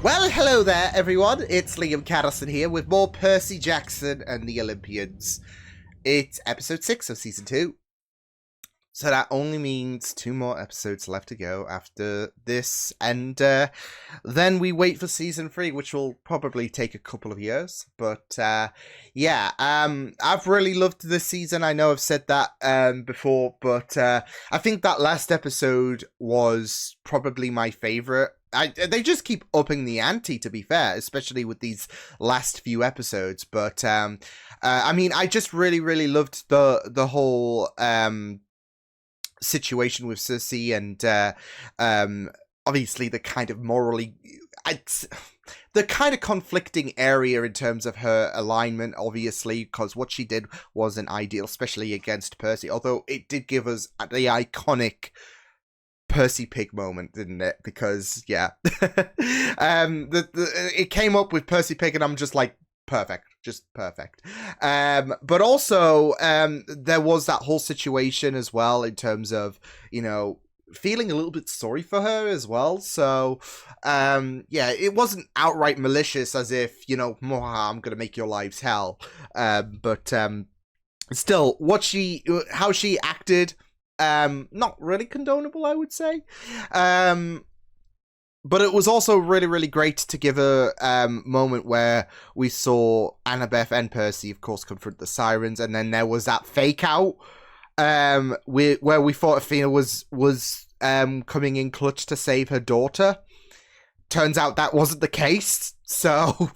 Well, hello there, everyone. It's Liam Caddison here with more Percy Jackson and the Olympians. It's episode 6 of season 2. So that only means 2 more episodes left to go after this. And then we wait for season 3, which will probably take a couple of years. But yeah, I've really loved this season. I know I've said that before, but I think that last episode was probably my favorite. They just keep upping the ante, to be fair, especially with these last few episodes. But I mean, I just really loved the whole situation with Cersei and obviously the kind of morally, the kind of conflicting area in terms of her alignment, obviously, because what she did wasn't ideal, especially against Percy. Although it did give us the iconic Percy Pig moment, didn't it? Because yeah, it came up with Percy Pig, and I'm just like, perfect, just perfect. But also, there was that whole situation as well in terms of, you know, feeling a little bit sorry for her as well. So, yeah, it wasn't outright malicious, as if, you know, I'm gonna make your lives hell. But still, how she acted. Not really condonable, I would say. But it was also really great to give a moment where we saw Annabeth and Percy, of course, confront the sirens, and then there was that fake out where we thought Athena was coming in clutch to save her daughter. Turns out that wasn't the case. So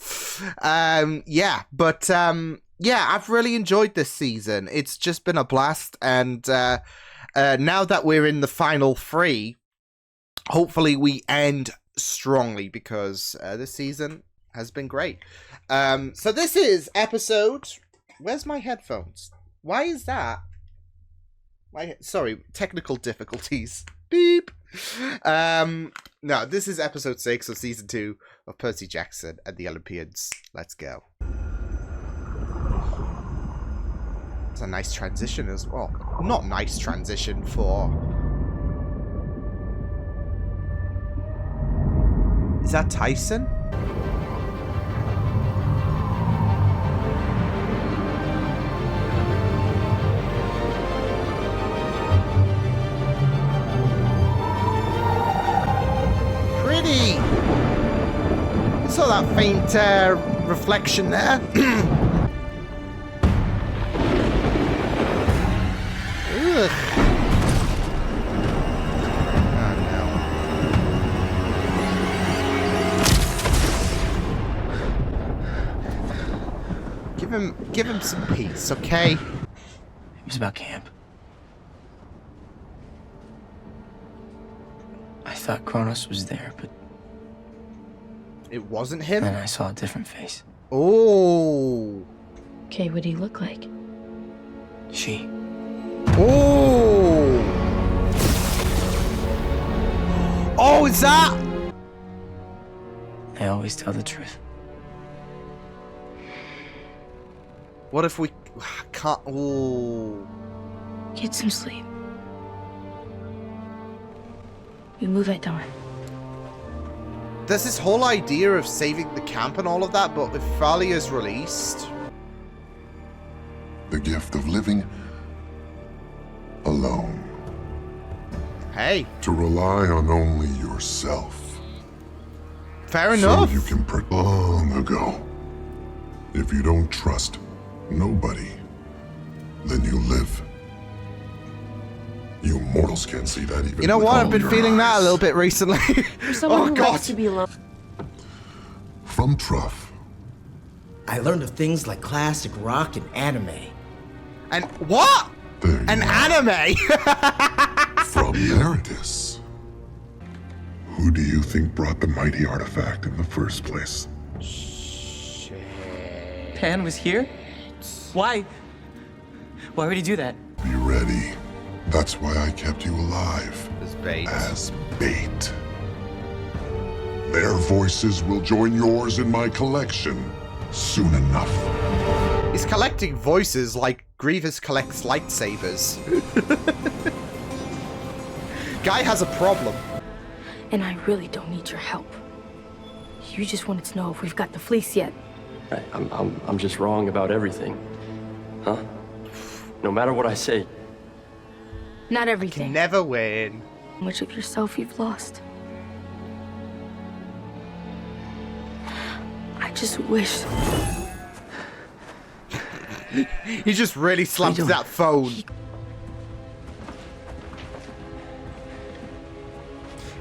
yeah, but yeah, I've really enjoyed this season. It's just been a blast, and now that we're in the final 3, hopefully we end strongly, because this season has been great. So this is episode... Where's my headphones? Why is that? Sorry, technical difficulties. Beep. No, this is episode 6 of season 2 of Percy Jackson and the Olympians. Let's go. It's a nice transition as well. Not nice transition for... Is that Tyson? Pretty! I saw that faint reflection there. Ugh. Oh no. Give him some peace, okay? It was about camp. I thought Kronos was there, but it wasn't him? then I saw a different face. Oh. Okay, what do you look like? She. Oh! Oh, is that? I always tell the truth. What if we can't? Oh. Get some sleep. We move at dawn. There's this whole idea of saving the camp and all of that, but if Thalia's released... The gift of living alone. Hey. To rely on only yourself. Fair enough. So you can long ago. If you don't trust nobody, then you live. You mortals can't see that even. You know with what? all I've been your feeling that a eyes. little bit recently. For someone who likes to be alone. From Truff. I learned of things like classic rock and anime. And what? There An you are. anime? From Meredith. Who do you think brought the mighty artifact in the first place? Pan was here? Why? Why would he do that? Be ready. That's why I kept you alive. As bait. As bait. Their voices will join yours in my collection soon enough. He's collecting voices like Grievous collects lightsabers. Guy has a problem. And I really don't need your help. You just wanted to know if we've got the fleece yet. I'm just wrong about everything. Huh? No matter what I say. Not Can everything. never win. How much of yourself you've lost. I just wish. He just really slapped that phone.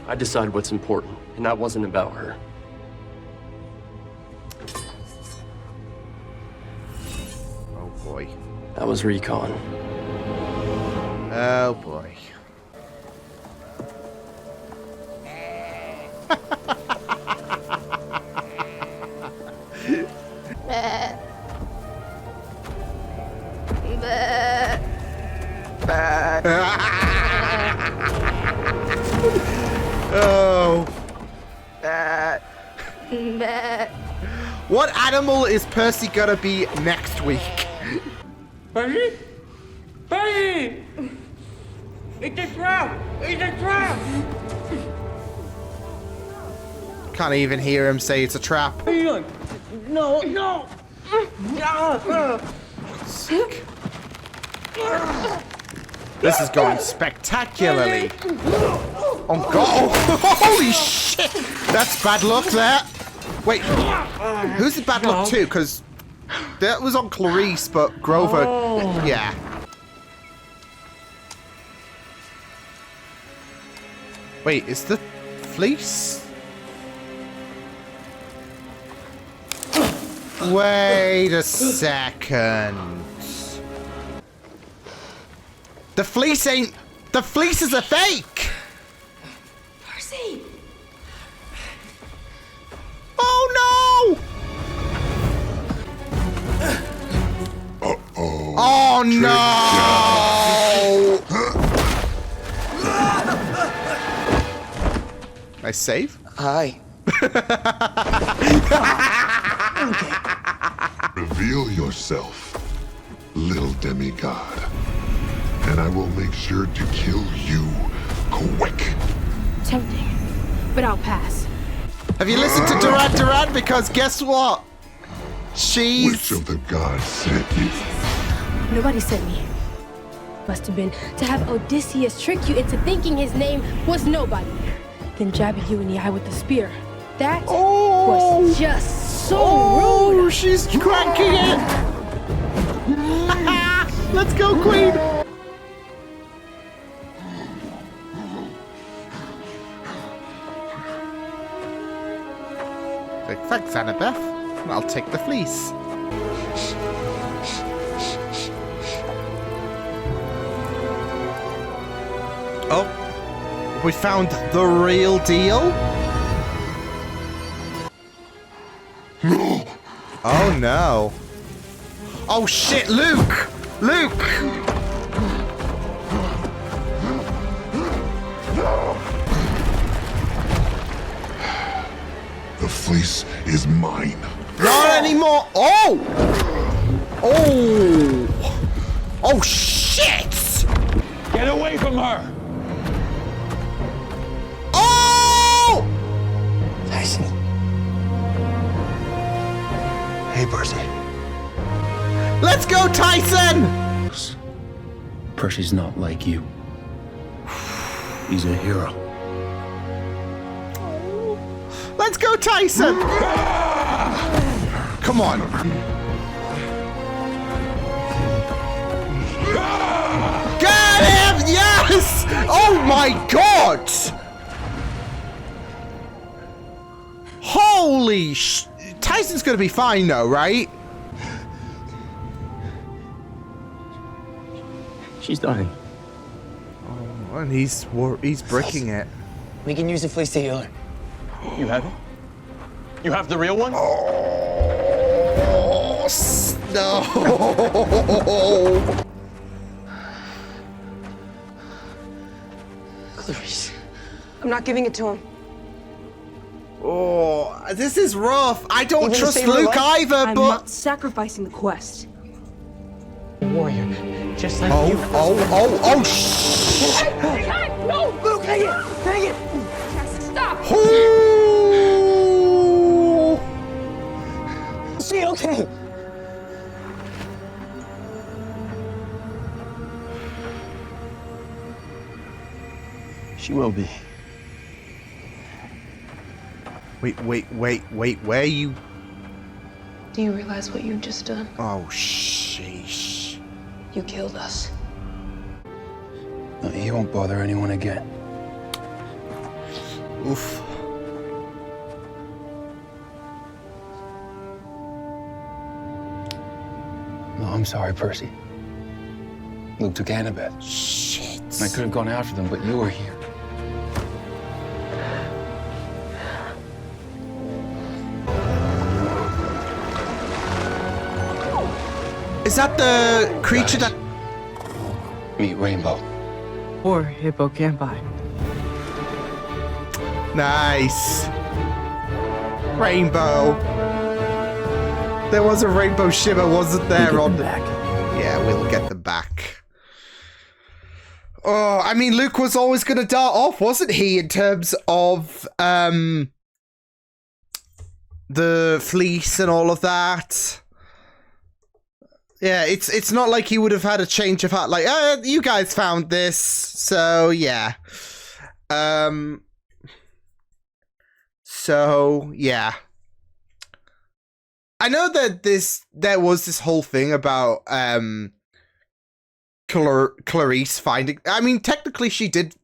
I decide what's important, and that wasn't about her. Oh boy. That was recon. Oh boy. Oh. What animal is Percy gonna be next week? Percy? Percy! It's a trap! It's a trap! Can't even hear him say it's a trap. What are you doing? No, no! Sick. This is going spectacularly. Oh god! Holy shit! That's bad luck there. Wait, who's the bad luck to? Because that was on Clarisse, but Grover, yeah. Wait, is the Fleece? Wait a second. The Fleece ain't... The Fleece is a fake! Percy! Oh no! Uh-oh. Oh no! Nice save. Hi. Reveal yourself, little demigod, and I will make sure to kill you quick. Tempting, but I'll pass. Have you listened to Duran Duran? Because guess what? Which She's... of the gods sent you? Nobody sent me. Must have been to have Odysseus trick you into thinking his name was nobody. Then jabbing you in the eye with the spear. That was just so rude. She's cranking it! Let's go, Queen! Like, thanks, Annabeth. I'll take the Fleece. Oh, we found the real deal? No! Oh no. Oh shit, Luke! Luke! The fleece is mine. Not anymore! Oh! Oh! Oh shit! Get away from her! Oh! Tyson. Hey, Percy. Let's go, Tyson! Percy's not like you. He's a hero. Let's go, Tyson! Come on. Got him! Yes! Oh my god! Holy sh... Tyson's gonna be fine though, right? She's dying. Oh, and he's bricking it. We can use the fleece to heal her. You have it? You have the real one? Oh, no! Clarisse, I'm not giving it to him. Oh, this is rough. I don't Even to trust save her Luke life? either, I'm but... not sacrificing the quest. Warrior, just like Oh, you. shh! No! Luke, hang it! Hang it! Stop! Ooh. be okay. She will be. Wait, where are you? Do you realize what you just done? Oh, sheesh. You killed us. No, he won't bother anyone again. Oof. No, I'm sorry, Percy. Luke took Annabeth. Shit. I could have gone after them, but you were here. Is that the creature Guys. that... Meet Rainbow. Or hippocampi. Nice. Rainbow. There was a rainbow shimmer, wasn't there? On the back. Yeah, we'll get them back. Oh, I mean, Luke was always going to dart off, wasn't he? In terms of the fleece and all of that. Yeah, it's not like he would have had a change of heart. Like, you guys found this, so yeah. So yeah. I know that there was this whole thing about Clarisse finding. I mean, technically, she did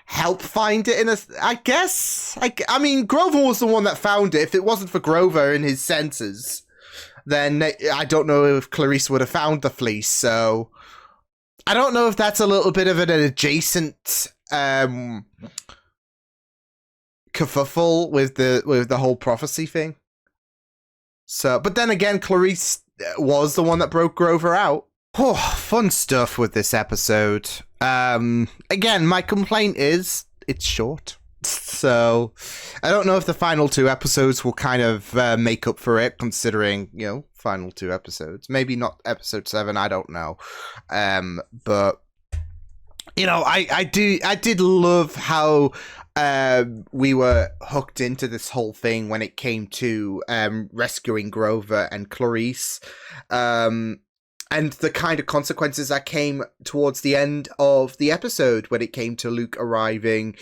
help find it in a. I guess. I mean, Grover was the one that found it. If it wasn't for Grover and his senses, then I don't know if Clarisse would have found the fleece. So I don't know if that's a little bit of an adjacent kerfuffle with the whole prophecy thing. So, but then again, Clarisse was the one that broke Grover out. Oh, fun stuff with this episode. Again, my complaint is it's short. So, I don't know if the final 2 episodes will kind of make up for it, considering, you know, final 2 episodes. Maybe not episode 7, I don't know. But, you know, I did love how we were hooked into this whole thing when it came to rescuing Grover and Clarisse. And the kind of consequences that came towards the end of the episode when it came to Luke arriving,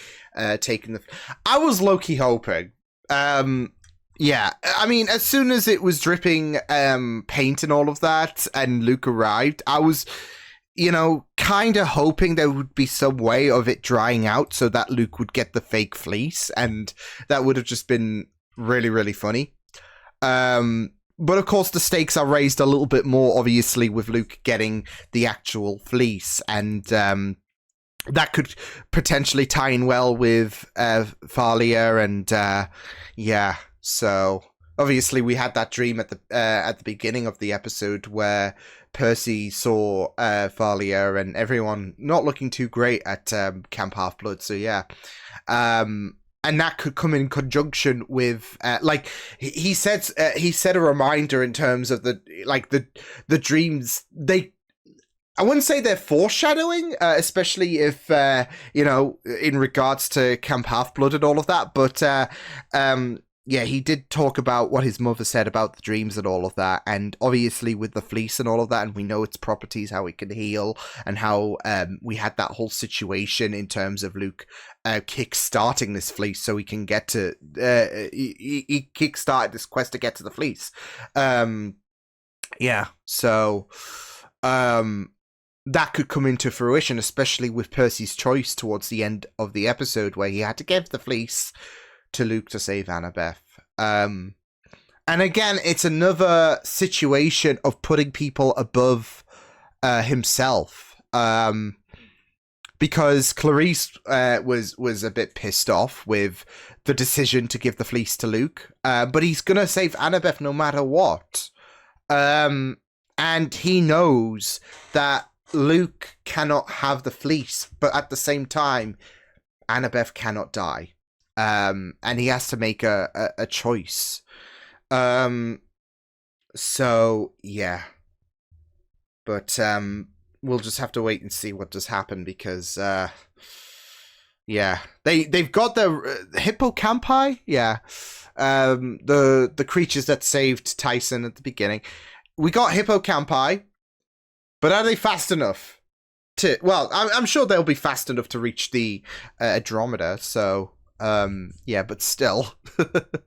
taking the... I was low-key hoping. Yeah, I mean, as soon as it was dripping paint and all of that, and Luke arrived, I was, you know, kind of hoping there would be some way of it drying out so that Luke would get the fake fleece, and that would have just been really, really funny. But of course, the stakes are raised a little bit more, obviously, with Luke getting the actual fleece, and that could potentially tie in well with Thalia, and yeah. So obviously, we had that dream at the beginning of the episode where Percy saw Thalia and everyone not looking too great at Camp Half-Blood. So yeah. And that could come in conjunction with, like he said a reminder in terms of the dreams. I wouldn't say they're foreshadowing, especially if you know, in regards to Camp Half-Blood and all of that. But yeah, he did talk about what his mother said about the dreams and all of that, and obviously with the fleece and all of that, and we know its properties, how it can heal, and how we had that whole situation in terms of Luke kick-starting this fleece so he can get to... he kick-started this quest to get to the fleece. Yeah, so... that could come into fruition, especially with Percy's choice towards the end of the episode where he had to give the fleece to Luke to save Annabeth. And again, it's another situation of putting people above himself. Because Clarisse was a bit pissed off with the decision to give the fleece to Luke. But he's going to save Annabeth no matter what. And he knows that Luke cannot have the fleece, but at the same time, Annabeth cannot die. And he has to make a choice. So yeah. But we'll just have to wait and see what does happen, because Yeah, they've got the hippocampi. Yeah, the creatures that saved Tyson at the beginning. We got hippocampi, but are they fast enough to? Well, I'm sure they'll be fast enough to reach the Andromeda. So, yeah, but still, it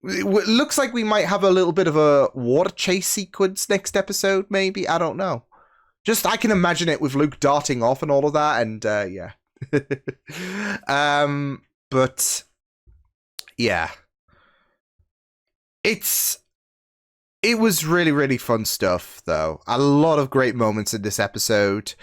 looks like we might have a little bit of a water chase sequence next episode. Maybe, I don't know. Just I can imagine it with Luke darting off and all of that, and yeah. But yeah, it was really, really fun stuff though. A lot of great moments in this episode.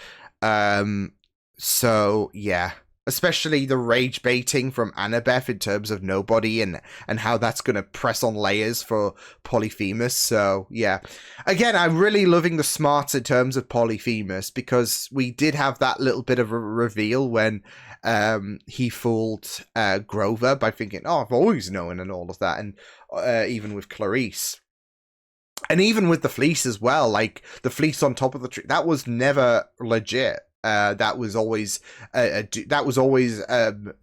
So yeah, especially the rage baiting from Annabeth in terms of nobody and how that's going to press on layers for Polyphemus. So yeah, again, I'm really loving the smarts in terms of Polyphemus, because we did have that little bit of a reveal when he fooled Grover by thinking, oh, I've always known, and all of that. And even with Clarisse. And even with the fleece as well, like the fleece on top of the tree, that was never legit. That was always,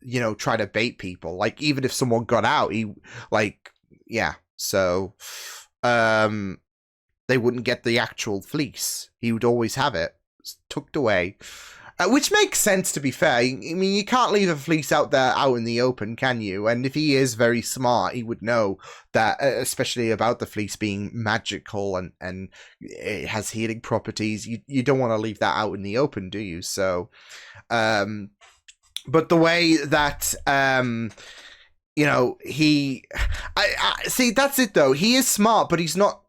you know, try to bait people. Like, even if someone got out, yeah. So, they wouldn't get the actual fleece. He would always have it tucked away. Which makes sense, to be fair. I mean, you can't leave a fleece out there out in the open, can you? And if he is very smart, he would know that, especially about the fleece being magical and it has healing properties. You don't want to leave that out in the open, do you? So, but the way that, you know, I see, that's it though. He is smart, but he's not,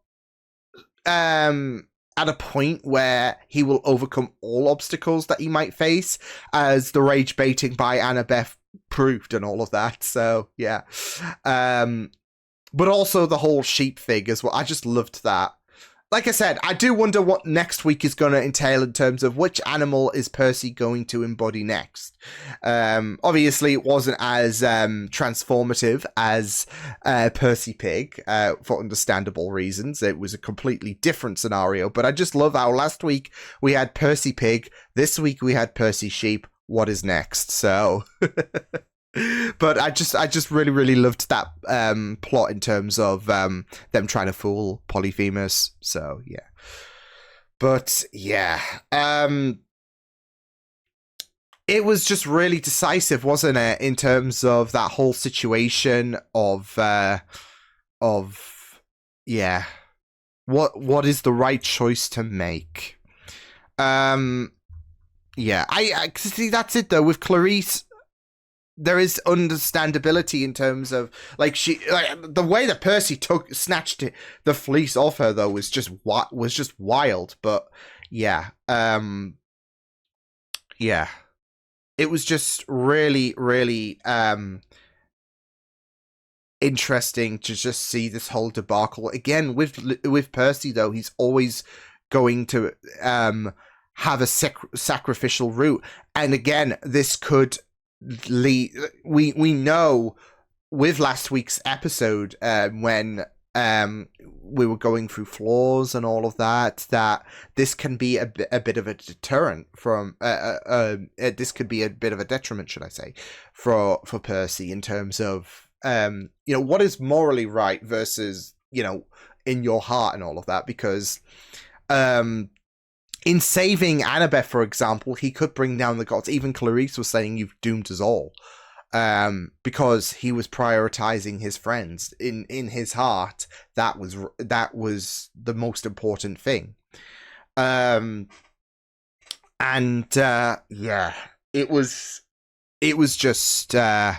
at a point where he will overcome all obstacles that he might face, as the rage baiting by Annabeth proved and all of that. So, yeah. But also the whole sheep thing as well. I just loved that. Like I said, I do wonder what next week is going to entail in terms of which animal is Percy going to embody next. Obviously, it wasn't as transformative as Percy Pig, for understandable reasons. It was a completely different scenario, but I just love how last week we had Percy Pig, this week we had Percy Sheep. What is next? So... But I just really, really loved that plot in terms of them trying to fool Polyphemus. So yeah, but yeah, it was just really decisive, wasn't it, in terms of that whole situation of yeah, what is the right choice to make? Yeah, I see, that's it though with Clarisse. There is understandability in terms of the way that Percy snatched the fleece off her though was just wild. But yeah, yeah, it was just really, really interesting to just see this whole debacle again with Percy though. He's always going to have a sacrificial route, and again, this could. We know with last week's episode when we were going through flaws and all of that this can be a bit of a deterrent from this could be a bit of a detriment, should I say, for Percy in terms of you know, what is morally right versus, you know, in your heart and all of that, because in saving Annabeth, for example, he could bring down the gods. Even Clarisse was saying, "You've doomed us all," because he was prioritizing his friends. In his heart, that was the most important thing. And yeah, it was just yeah,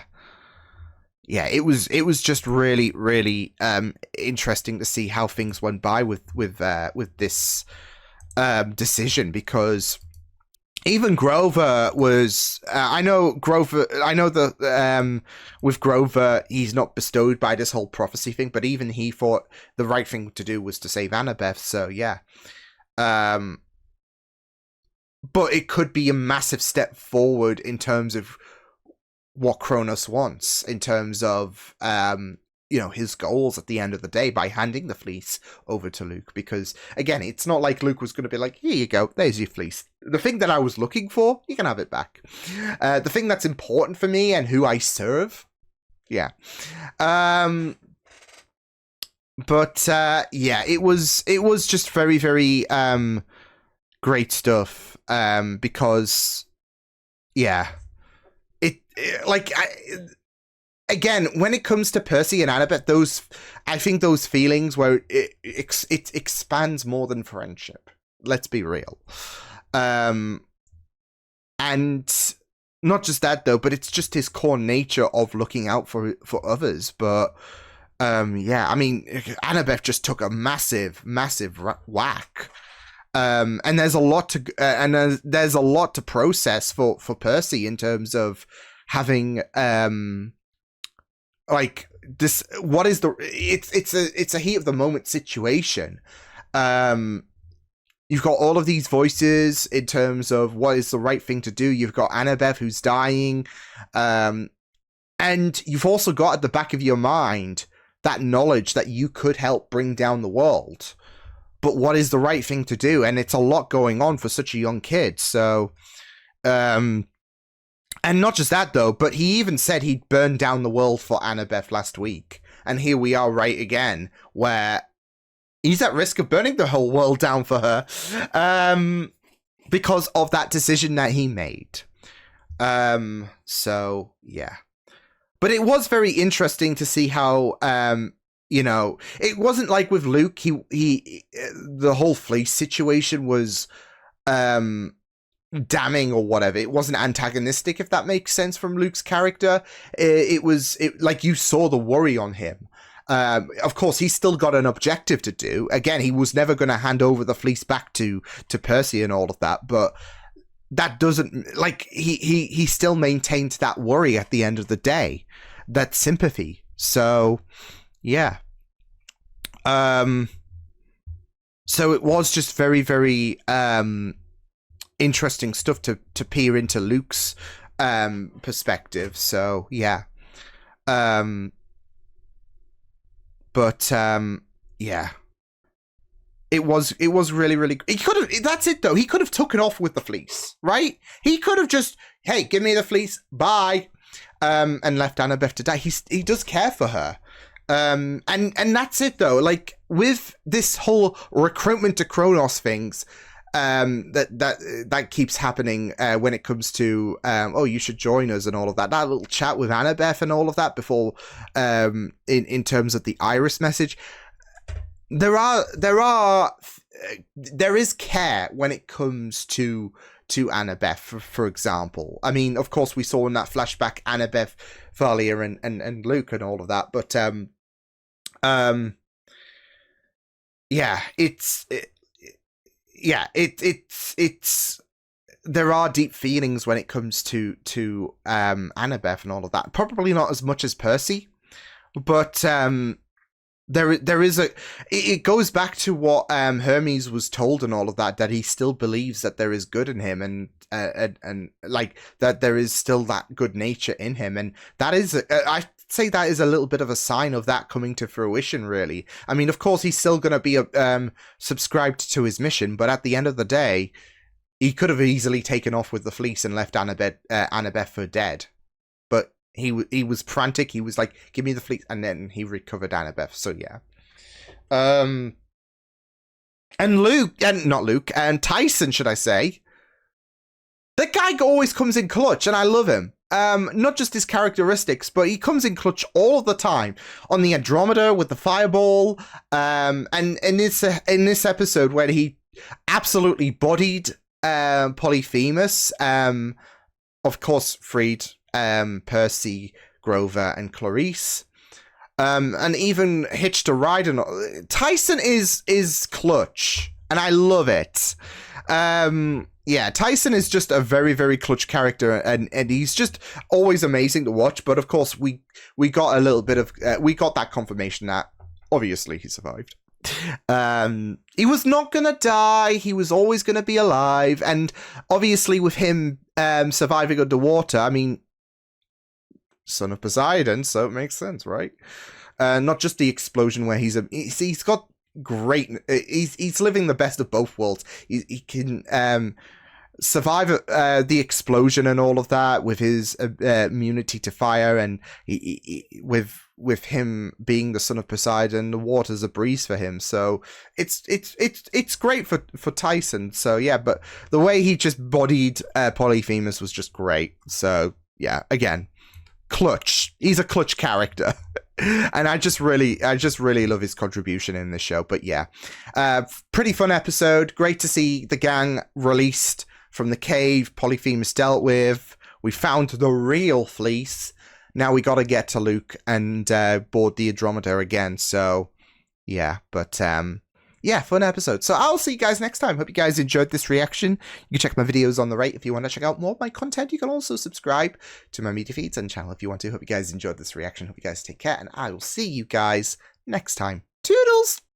it was just really, really interesting to see how things went by with this decision, because even Grover was I know that with Grover, he's not bestowed by this whole prophecy thing, but even he thought the right thing to do was to save Annabeth. So yeah, but it could be a massive step forward in terms of what Kronos wants, in terms of you know, his goals at the end of the day by handing the fleece over to Luke. Because again, it's not like Luke was going to be like, here you go, there's your fleece, the thing that I was looking for, you can have it back. The thing that's important for me and who I serve, yeah. But yeah, it was just very, very great stuff. Because yeah, again, when it comes to Percy and Annabeth, I think those feelings where it expands more than friendship. Let's be real. And not just that though, but it's just his core nature of looking out for others. But yeah, I mean, Annabeth just took a massive whack. And there's a lot to process for Percy in terms of having like this. What is it's a heat of the moment situation. You've got all of these voices in terms of what is the right thing to do. You've got Annabeth who's dying, and you've also got at the back of your mind that knowledge that you could help bring down the world. But what is the right thing to do? And it's a lot going on for such a young kid. So, and not just that though, but he even said he'd burn down the world for Annabeth last week. And here we are right again, where he's at risk of burning the whole world down for her, because of that decision that he made. So yeah, but it was very interesting to see how, you know, it wasn't like with Luke. He the whole Fleece situation was damning or whatever. It wasn't antagonistic, if that makes sense, from Luke's character. It was like you saw the worry on him. Of course, he's still got an objective to do. Again, he was never going to hand over the Fleece back to Percy and all of that, but that doesn't, like, he still maintained that worry at the end of the day, that sympathy. So yeah. So it was just very, very interesting stuff to peer into Luke's perspective. So yeah. But yeah. It was really, really. He could have. That's it though. He could have taken off with the Fleece, right? He could have just, hey, give me the Fleece, bye, and left Annabeth to die. He does care for her. And that's it though. Like with this whole recruitment to Kronos things, that keeps happening when it comes to oh, you should join us and all of that. That little chat with Annabeth and all of that before, in terms of the Iris message, there is care when it comes to Annabeth, for example. I mean, of course, we saw in that flashback Annabeth, Thalia, and Luke and all of that, but yeah, it's there are deep feelings when it comes to Annabeth and all of that. Probably not as much as Percy, but there is it goes back to what Hermes was told and all of that he still believes that there is good in him, and like that there is still that good nature in him, and that is I say that is a little bit of a sign of that coming to fruition, really. I mean, of course, he's still going to be subscribed to his mission, but at the end of the day, he could have easily taken off with the Fleece and left Annabeth for dead. But he was frantic. He was like, give me the Fleece, and then he recovered Annabeth. So yeah. And Tyson, should I say, the guy always comes in clutch, and I love him. Not just his characteristics, but he comes in clutch all of the time. On the Andromeda with the fireball, and in this episode where he absolutely bodied Polyphemus, of course freed Percy, Grover, and Clarisse, and even hitched a ride. And Tyson is clutch, and I love it. Yeah, Tyson is just a very, very clutch character, and he's just always amazing to watch. But of course, we got a little bit of we got that confirmation that obviously he survived. He was not gonna die. He was always gonna be alive, and obviously with him surviving underwater, I mean, son of Poseidon, so it makes sense, right? Not just the explosion where he's got great. He's living the best of both worlds. He can survive the explosion and all of that with his immunity to fire, and with him being the son of Poseidon, the water's a breeze for him. So it's great for Tyson. So yeah, but the way he just bodied Polyphemus was just great. So yeah, again, clutch. He's a clutch character. And I just really love his contribution in this show. But yeah, pretty fun episode. Great to see the gang released from the cave. Polyphemus dealt with. We found the real Fleece. Now we got to get to Luke and board the Andromeda again. So yeah, but yeah, fun episode. So I'll see you guys next time. Hope you guys enjoyed this reaction. You can check my videos on the right if you want to check out more of my content. You can also subscribe to my media feeds and channel if you want to. Hope you guys enjoyed this reaction. Hope you guys take care, and I will see you guys next time. Toodles!